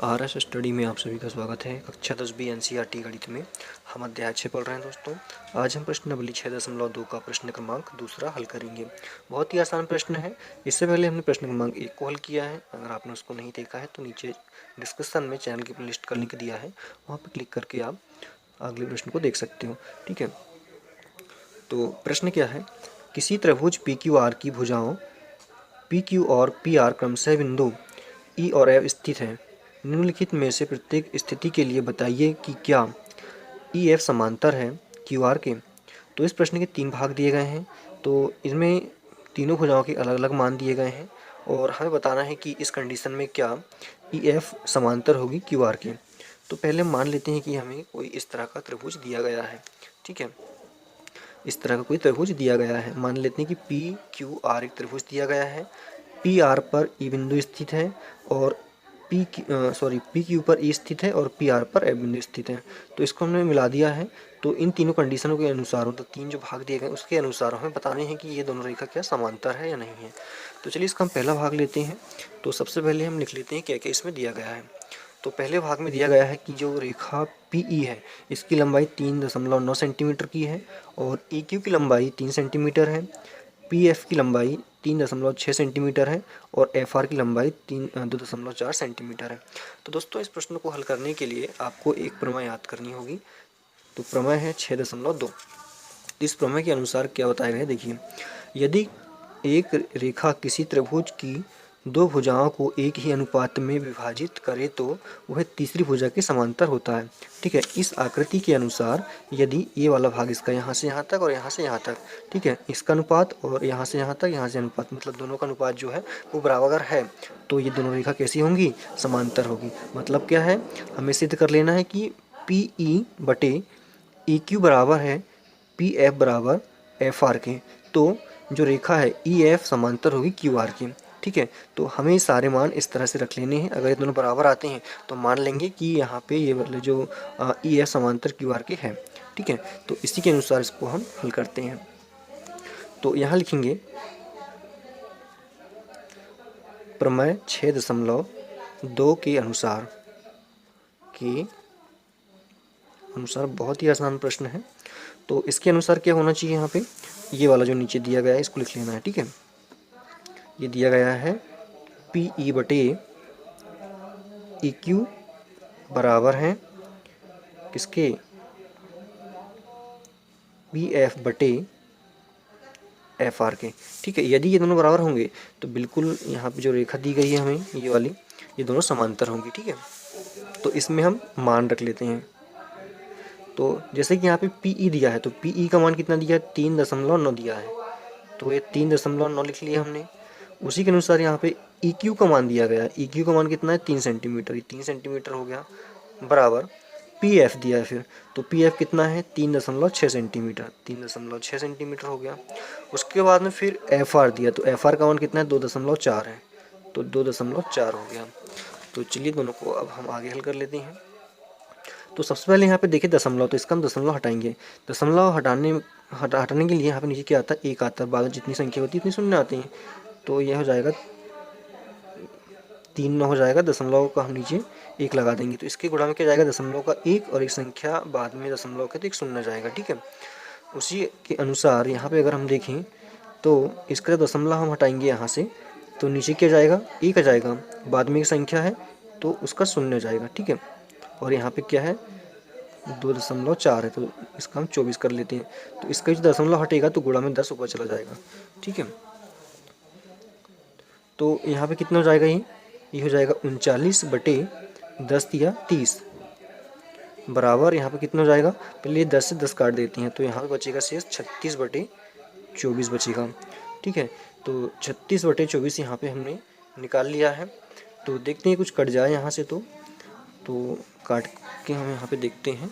RS study में आप सभी का स्वागत है। कक्षा 10B एनसीईआरटी गणित में हम अध्याय 6 पढ़ रहे हैं दोस्तों। आज हम प्रश्नावली 6.2 का प्रश्न क्रमांक दूसरा हल करेंगे। बहुत ही आसान प्रश्न है। इससे पहले हमने प्रश्न क्रमांक 1 को हल किया है। अगर आपने उसको नहीं देखा है तो नीचे डिस्क्रिप्शन में चैनल की प्लेलिस्ट का लिंक दिया है, वहाँ पर क्लिक करके आप अगले प्रश्न को देख सकते हो। ठीक है, तो प्रश्न क्या है? किसी त्रिभुज PQR की भुजाओं PQ और PR क्रमशः बिंदु E और F स्थित है। निम्नलिखित में से प्रत्येक स्थिति के लिए बताइए कि क्या EF समांतर है QR के। तो इस प्रश्न के 3 भाग दिए गए हैं। तो इसमें तीनों भुजाओं के अलग अलग मान दिए गए हैं और हमें बताना है कि इस कंडीशन में क्या EF समांतर होगी QR के। तो पहले मान लेते हैं कि हमें कोई इस तरह का त्रिभुज दिया गया है। ठीक है, इस तरह का कोई त्रिभुज दिया गया है। मान लेते हैं कि PQR एक त्रिभुज दिया गया है। PR पर E बिंदु स्थित है और PQ पर E स्थित है और PR पर F बिंदु स्थित है। तो इसको हमने मिला दिया है। तो इन तीनों कंडीशनों के अनुसार, तो तीन जो भाग दिए गए उसके अनुसार हमें बताने हैं कि ये दोनों रेखा क्या समांतर है या नहीं है। तो चलिए इसका हम पहला भाग लेते हैं। तो सबसे पहले हम लिख लेते हैं क्या क्या इसमें दिया गया है। तो पहले भाग में दिया गया है कि जो रेखा PE है इसकी लंबाई 3.9 सेंटीमीटर की है और EQ की लंबाई 3 सेंटीमीटर है। PF की लंबाई 3.6 सेंटीमीटर है और FR की लंबाई 2.4 सेंटीमीटर है। तो दोस्तों इस प्रश्न को हल करने के लिए आपको एक प्रमेय याद करनी होगी। तो प्रमेय है 6.2। इस प्रमेय के अनुसार क्या बताया गया है, देखिए। यदि एक रेखा किसी त्रिभुज की दो भुजाओं को एक ही अनुपात में विभाजित करे तो वह तीसरी भुजा के समांतर होता है। ठीक है, इस आकृति के अनुसार यदि ये वाला भाग इसका यहाँ से यहाँ तक और यहाँ से यहाँ तक, ठीक है, इसका अनुपात और यहाँ से यहाँ तक, यहाँ से अनुपात, मतलब दोनों का अनुपात जो है वो बराबर है, तो ये दोनों रेखा कैसी होंगी? समांतर होगी। मतलब क्या है, हमें सिद्ध कर लेना है कि PE/EQ बराबर है PF बराबर FR के। तो जो रेखा है EF समांतर होगी QR की। ठीक है, तो हमें सारे मान इस तरह से रख लेने हैं। अगर ये दोनों बराबर आते हैं तो मान लेंगे कि यहाँ पे ये वाले जो EF समांतर QR के है। ठीक है, तो इसी के अनुसार इसको हम हल करते हैं। तो यहाँ लिखेंगे प्रमेय 6.2 के अनुसार बहुत ही आसान प्रश्न है। तो इसके अनुसार क्या होना चाहिए, यहाँ पे ये वाला जो नीचे दिया गया है इसको लिख लेना है। ठीक है, ये दिया गया है PE/EQ बराबर है किसके? PF/FR के। ठीक है, यदि ये दोनों बराबर होंगे तो बिल्कुल यहाँ पे जो रेखा दी गई है हमें ये वाली, ये दोनों समांतर होंगी। ठीक है, तो इसमें हम मान रख लेते हैं। तो जैसे कि यहाँ पे PE दिया है तो PE का मान कितना दिया है? 3.9 दिया है, तो ये 3.9 लिख लिया हमने। उसी के अनुसार यहाँ पे EQ का मान दिया गया है। EQ का मान कितना है? 3 सेंटीमीटर। ये 3 सेंटीमीटर हो गया बराबर PF दिया है फिर, तो PF कितना है? 3.6 सेंटीमीटर। 3.6 सेंटीमीटर हो गया। उसके बाद में फिर FR दिया, तो FR का मान कितना है? 2.4 है, तो 2.4 हो गया। तो चलिए दोनों को अब हम आगे हल कर लेते हैं। तो सबसे पहले यहाँ पे देखिए दशमलव, तो इसका हम दशमलव हटाएंगे। दशमलव हटाने के लिए यहाँ पे नीचे क्या आता है? 1 आता है। बाद में जितनी संख्या होती है उतनी शून्य आती हैं। तो यह हो जाएगा 3 हो जाएगा। दशमलव का हम नीचे 1 लगा देंगे, तो इसके गुणा में क्या जाएगा? दशमलव का 1 और एक संख्या बाद में दशमलव के, तो एक शून्य जाएगा। ठीक है, उसी के अनुसार यहाँ पे अगर हम देखें तो इसका दशमलव हम हटाएंगे यहाँ से, तो नीचे क्या जाएगा? 1 आ जाएगा। बाद में एक संख्या है तो उसका शून्य जाएगा। ठीक है, और यहाँ पे क्या है? 2.4 है, तो इसका हम 24 कर लेते हैं। तो इसका जो दशमलव हटेगा तो गुणा में 10 ऊपर चला जाएगा। ठीक है, तो यहाँ पे कितना हो जाएगा? ये हो जाएगा 39/10 या 30 बराबर, यहाँ पे कितना हो जाएगा? पहले 10 से 10 काट देते हैं, तो यहाँ पे बचेगा शेष 36/24 बचेगा। ठीक है, तो 36/24 यहाँ पे हमने निकाल लिया है। तो देखते हैं कुछ कट जाए यहाँ से, तो काट के हम यहाँ पे देखते हैं।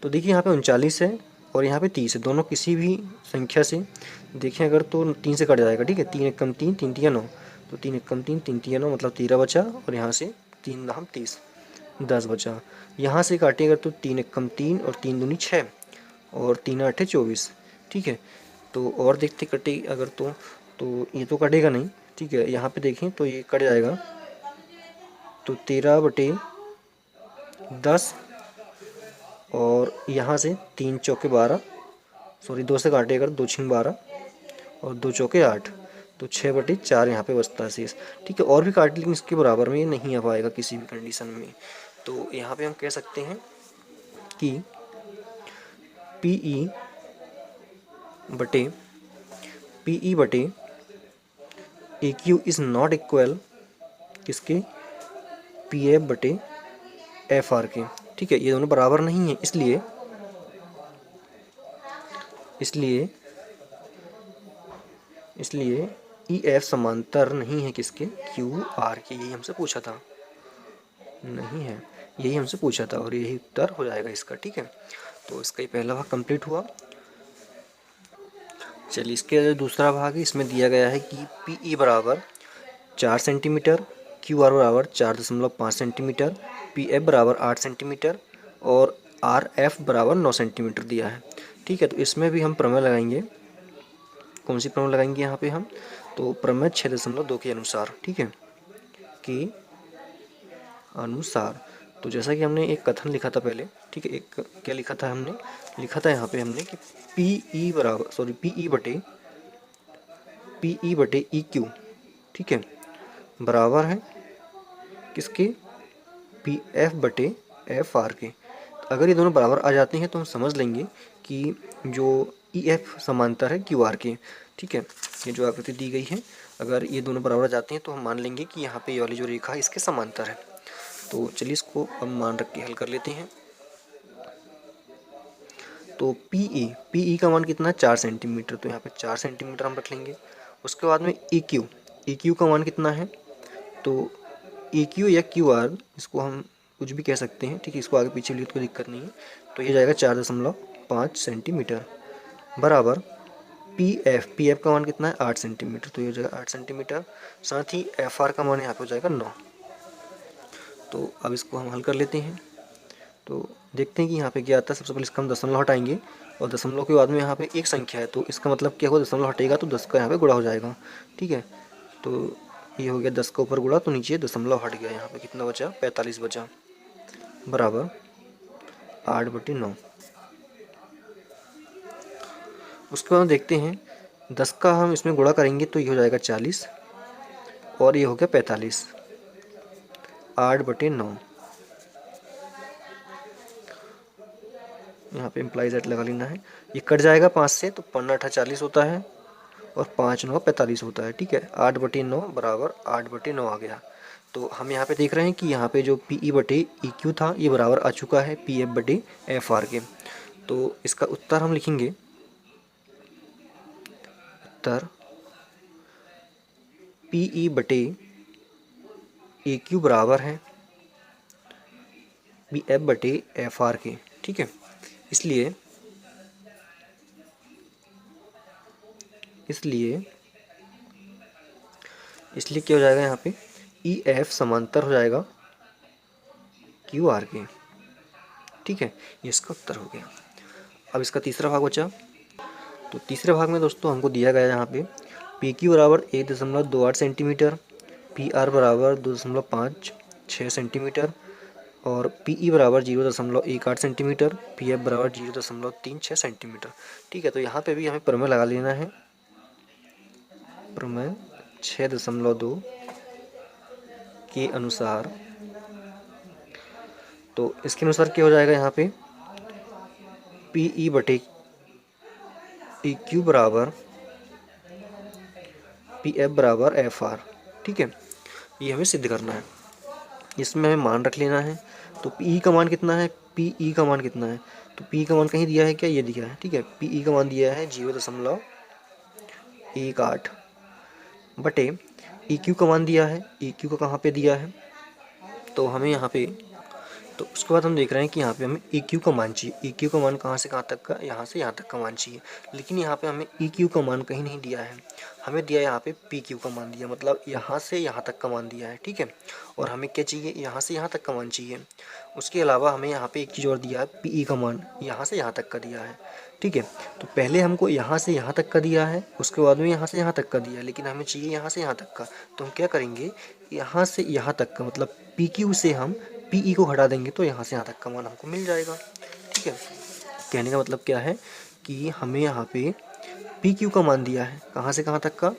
तो देखिए यहाँ पे 39 है और यहाँ पे 30 है। दोनों किसी भी संख्या से देखें अगर तो 3 से कट जाएगा। ठीक है, 3 एकम 3, 3 तिया 9, तो 3 एकम 3, 3 तिया 9, मतलब 13 बचा। और यहाँ से 3 नाम 30, 10 बचा। यहाँ से काटेगा तो 3 एकम 3 और 3 दूनी 6 और 3 आठे 24। ठीक है, तो और देखते कटे अगर तो ये तो कटेगा नहीं। ठीक है, यहाँ पे देखें तो ये कट जाएगा। तो 13/10 और यहाँ से 3 चौके 12, सॉरी 2 से काटे अगर 2 छीन 12 और 2 चौके 8, तो 6/4 यहाँ पे बचता है शेष। ठीक है, और भी काट लेकिन इसके बराबर में ये नहीं आ पाएगा किसी भी कंडीशन में। तो यहाँ पे हम कह सकते हैं कि PE बटे AQ इज़ नॉट इक्वल किसके, PF बटे FR के। ठीक है, ये दोनों बराबर नहीं है, इसलिए EF समांतर नहीं है किसके, QR के। यही हमसे पूछा था, नहीं है, यही हमसे पूछा था और यही उत्तर हो जाएगा इसका। ठीक है, तो इसका ये पहला भाग कंप्लीट हुआ। चलिए इसके दूसरा भाग है, इसमें दिया गया है कि PE बराबर 4 सेंटीमीटर, QR बराबर 4.5 सेंटीमीटर, PF बराबर 8 सेंटीमीटर और RF बराबर 9 सेंटीमीटर दिया है। ठीक है, तो इसमें भी हम प्रमेय लगाएंगे। कौन सी प्रमेय लगाएंगे यहाँ पे हम, तो प्रमेय 6.2 के अनुसार। ठीक है, के अनुसार। तो जैसा कि हमने एक कथन लिखा था पहले, ठीक है, एक क्या लिखा था हमने, लिखा था यहाँ पे हमने कि PE बटे EQ, ठीक है, बराबर है किसके, PF बटे FR के। अगर ये दोनों बराबर आ जाते हैं तो हम समझ लेंगे कि जो EF समांतर है QR के। ठीक है, ये जो आकृति दी गई है, अगर ये दोनों बराबर आ जाते हैं तो हम मान लेंगे कि यहाँ पे ये वाली जो रेखा है इसके समांतर है। तो चलिए इसको अब मान रख के हल कर लेते हैं। तो PE का मान कितना है, 4 सेंटीमीटर, तो यहाँ पे 4 सेंटीमीटर हम रख लेंगे। उसके बाद में EQ का मान कितना है, तो EQ या QR, इसको हम कुछ भी कह सकते हैं। ठीक है, इसको आगे पीछे लिए तो कोई दिक्कत नहीं है। तो ये जाएगा 4.5 सेंटीमीटर बराबर PF का मान कितना है, 8 सेंटीमीटर, तो ये हो जाएगा 8 सेंटीमीटर। साथ ही FR का मान यहाँ पे हो जाएगा 9। तो अब इसको हम हल कर लेते हैं। तो देखते हैं कि यहाँ पे क्या आता है। सबसे पहले इसका हम दशमलव हटाएंगे और दशमलव के बाद में यहाँ पे एक संख्या है, तो इसका मतलब क्या होगा, दशमलव हटेगा तो 10 का यहाँ पे गुणा हो जाएगा। ठीक है, तो ये हो गया 10 का ऊपर गुणा, तो नीचे दशमलव हट गया। यहाँ पे कितना बचा, 45 बचा, बराबर 8/9। उसके बाद देखते हैं 10 का हम इसमें गुणा करेंगे तो ये हो जाएगा 40 और ये हो गया 45, 8/9। यहाँ पे इम्प्लाइज एट लगा लेना है। ये कट जाएगा 5 से, तो 15 40 होता है और 5 9 45 होता है। ठीक है, 8/9 बराबर 8/9 आ गया। तो हम यहाँ पे देख रहे हैं कि यहाँ पे जो PE बटे EQ था ये बराबर आ चुका है PF बटे FR के। तो इसका उत्तर हम लिखेंगे, उत्तर PE बटे EQ बराबर है PF बटे FR के। ठीक है, इसलिए क्या हो जाएगा, यहाँ पे EF समांतर हो जाएगा QR के। ठीक है, ये इसका उत्तर हो गया। अब इसका तीसरा भाग बचा। तो तीसरे भाग में दोस्तों हमको दिया गया यहाँ पे PQ बराबर 1.28 सेंटीमीटर, PR बराबर 2.56 सेंटीमीटर और PE बराबर 0.18 सेंटीमीटर, PF बराबर 0.36 सेंटीमीटर। ठीक है, तो यहाँ पे भी हमें प्रमेय लगा लेना है। प्रमेय 6.2 के अनुसार, तो इसके अनुसार क्या हो जाएगा, यहाँ पे PE बटे EQ बराबर PF बराबर FR। ठीक है, ये हमें सिद्ध करना है, इसमें हमें मान रख लेना है। तो PE का मान कितना है, PE का मान कितना है, तो PE का मान कहीं दिया है क्या, ये दिया है। ठीक है, PE का मान दिया है 0.18 बटे EQ का मान दिया है, EQ का कहाँ पे दिया है, तो हमें यहाँ पे, तो उसके बाद हम देख रहे हैं कि यहाँ पे हमें EQ का मान चाहिए। EQ का मान कहाँ से कहाँ तक का, यहाँ से यहाँ तक का मान चाहिए, लेकिन यहाँ पे हमें EQ का मान कहीं नहीं दिया है, हमें दिया यहाँ पे PQ का मान दिया, मतलब यहाँ से यहाँ तक का मान दिया है। ठीक है, और हमें क्या चाहिए, यहाँ से यहाँ तक का मान चाहिए। उसके अलावा हमें यहाँ पे एक चीज़ और दिया है, PE का मान यहाँ से यहाँ तक का दिया है। ठीक है। तो पहले हमको यहाँ से यहाँ तक का दिया है, उसके बाद में यहाँ से यहाँ तक का दिया है, लेकिन हमें चाहिए यहाँ से यहाँ तक का। तो हम क्या करेंगे, यहाँ से यहाँ तक का मतलब पी क्यू से हम पी ई को घटा देंगे तो यहाँ से यहाँ तक का मान हमको मिल जाएगा। ठीक है, कहने का मतलब क्या है कि हमें यहाँ पे पी क्यू का मान दिया है, कहाँ से कहाँ तक का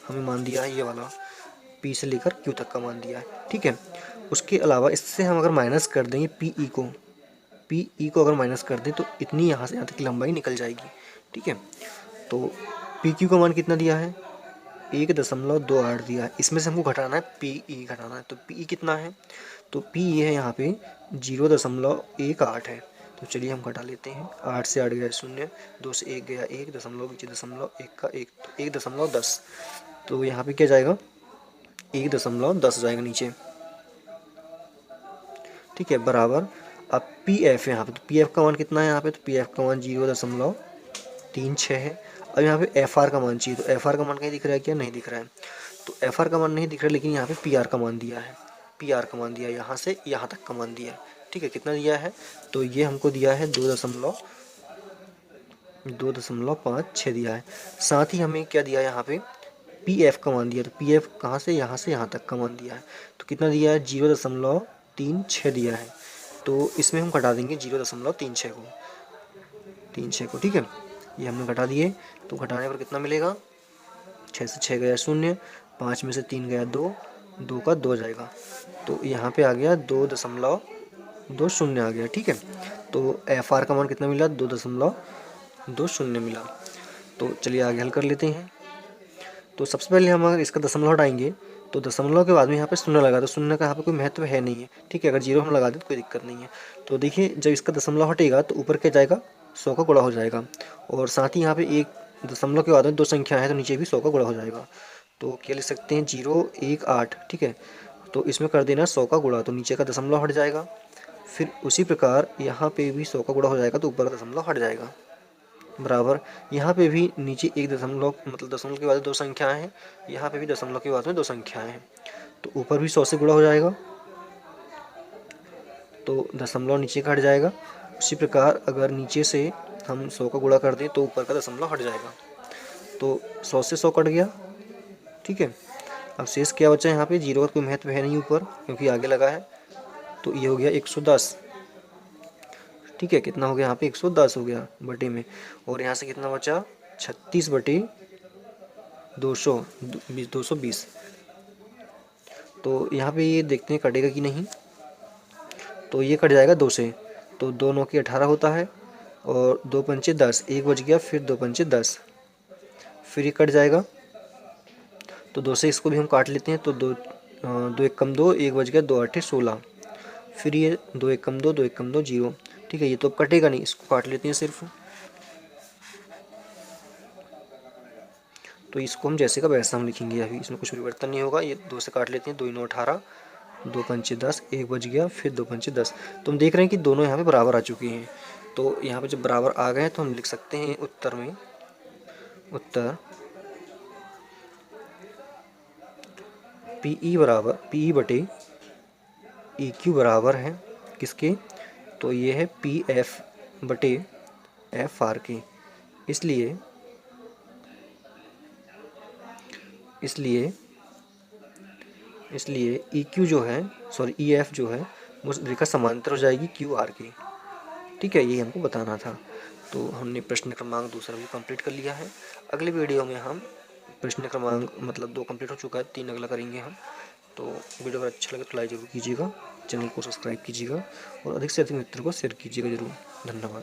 हमें मान दिया है, ये वाला पी से लेकर क्यू तक का मान दिया है। ठीक है, उसके अलावा इससे हम अगर माइनस कर देंगे पी ई को अगर माइनस कर दें तो इतनी यहाँ से यहाँ तक की लंबाई निकल जाएगी। ठीक है, तो पी क्यू का मान कितना दिया है, 1.28 दिया है। इसमें से हमको घटाना है पी ई घटाना है, तो पी ई कितना है, तो पी ई है यहाँ पे 0.18 है। तो चलिए हम घटा लेते हैं, 8 से 8 गया 0, 2 से 1 गया 1, दशमलव नीचे दशमलव 1 का 1, तो 1.10। तो यहाँ पे क्या जाएगा, 1.10 जाएगा नीचे। ठीक है, बराबर अब पी एफ यहाँ पे, तो पी एफ का मान कितना है यहाँ पे, तो पी एफ का मान 0.36 है। अब यहाँ पे एफ आर का मान चाहिए, तो एफ आर का मान कहीं दिख रहा है क्या, नहीं दिख रहा है। तो एफ आर का मान नहीं दिख रहा है, लेकिन यहाँ पे पी आर का मान दिया है, पी आर का मान दिया है, यहाँ से यहाँ तक का मान दिया है। ठीक है, कितना दिया है, तो ये हमको दिया है 2.56 दिया है। साथ ही हमें क्या दिया है यहाँ पे, पी एफ का मान दिया, तो पी एफ कहाँ से यहाँ तक का मान दिया है, तो कितना दिया है 0.36 दिया है। तो इसमें हम घटा देंगे 0.36 को। ठीक है, ये हमने घटा दिए, तो घटाने पर कितना मिलेगा, 6 से 6 गया 0, 5 में से 3 गया 2, 2 का 2 जाएगा, तो यहाँ पे आ गया 2.20 आ गया। ठीक है, तो एफ आर का मान कितना मिला, 2.20 मिला। तो चलिए आगे हल कर लेते हैं। तो सबसे पहले हम अगर इसका दशमलव हटाएंगे तो दशमलव के बाद में यहाँ पे शून्य लगा, तो शून्य का यहाँ पे कोई महत्व है नहीं है। ठीक है, अगर जीरो हम लगा दें तो कोई दिक्कत नहीं है। तो देखिए जब इसका दशमलव हटेगा तो ऊपर क्या जाएगा, 100 का गुणा हो जाएगा, और साथ ही यहाँ पे एक दशमलव के बाद में 2 संख्या है तो नीचे भी 100 का गुणा हो जाएगा। तो क्या लिख सकते हैं, 018। ठीक है, तो इसमें कर देना 100 का गुणा, तो नीचे का दशमलव हट जाएगा। फिर उसी प्रकार यहाँ पे भी 100 का गुणा हो जाएगा तो ऊपर का दशमलव हट जाएगा। बराबर यहाँ पे भी नीचे एक दशमलव मतलब दशमलव के बाद 2 संख्याएं हैं, यहाँ पे भी दशमलव के बाद में 2 संख्याएं हैं, तो ऊपर भी 100 से गुणा हो जाएगा तो दशमलव नीचे का हट जाएगा। उसी प्रकार अगर नीचे से हम 100 का गुणा कर दें तो ऊपर का दशमलव हट जाएगा, तो 100 से 100 कट गया। ठीक है, अब शेष क्या बचा है, यहाँ पे जीरो का कोई महत्व है नहीं ऊपर क्योंकि आगे लगा है, तो ये हो गया 110। ठीक है, कितना हो गया यहाँ पे 110 हो गया बटे में, और यहाँ से कितना बचा 36/220। तो यहाँ पे ये देखते हैं कटेगा कि नहीं, तो ये कट जाएगा 2 से, तो 2 9 की 18 होता है, और 2 पंचे 10, 1 बच गया, फिर 2 पंचे 10, फिर ये कट जाएगा, तो 2 से इसको भी हम काट लेते हैं, तो 2 1 कम 2, 1 बच गया, 2 8 16, फिर ये 2 1 कम 2, 2 1 कम 2 0। ठीक है, ये तो अब कटेगा नहीं, इसको काट लेते हैं सिर्फ, तो इसको हम जैसे का वैसा हम लिखेंगे, अभी इसमें कुछ परिवर्तन नहीं होगा। ये 2 से काट लेते हैं, 2 9 18, 2 पंचे 10, 1 बच गया, फिर 2 पंचे 10। तो हम देख रहे हैं कि दोनों यहाँ पे बराबर आ चुके हैं, तो यहाँ पे जब बराबर आ गए तो हम लिख सकते हैं उत्तर में, उत्तर पी ई बटे ई क्यू बराबर है किसके, तो ये है पी एफ बटे एफ आर के। इसलिए ई क्यू जो है, सॉरी ई एफ जो है वो रेखा समांतर हो जाएगी क्यू आर की। ठीक है, ये हमको बताना था। तो हमने प्रश्न क्रमांक दूसरा भी कंप्लीट कर लिया है। अगले वीडियो में हम प्रश्न क्रमांक मतलब 2 कंप्लीट हो चुका है, 3 अगला करेंगे हम। तो वीडियो अगर अच्छा लगे तो लाइक ज़रूर कीजिएगा, चैनल को सब्सक्राइब कीजिएगा और अधिक से अधिक मित्रों को शेयर कीजिएगा ज़रूर। धन्यवाद।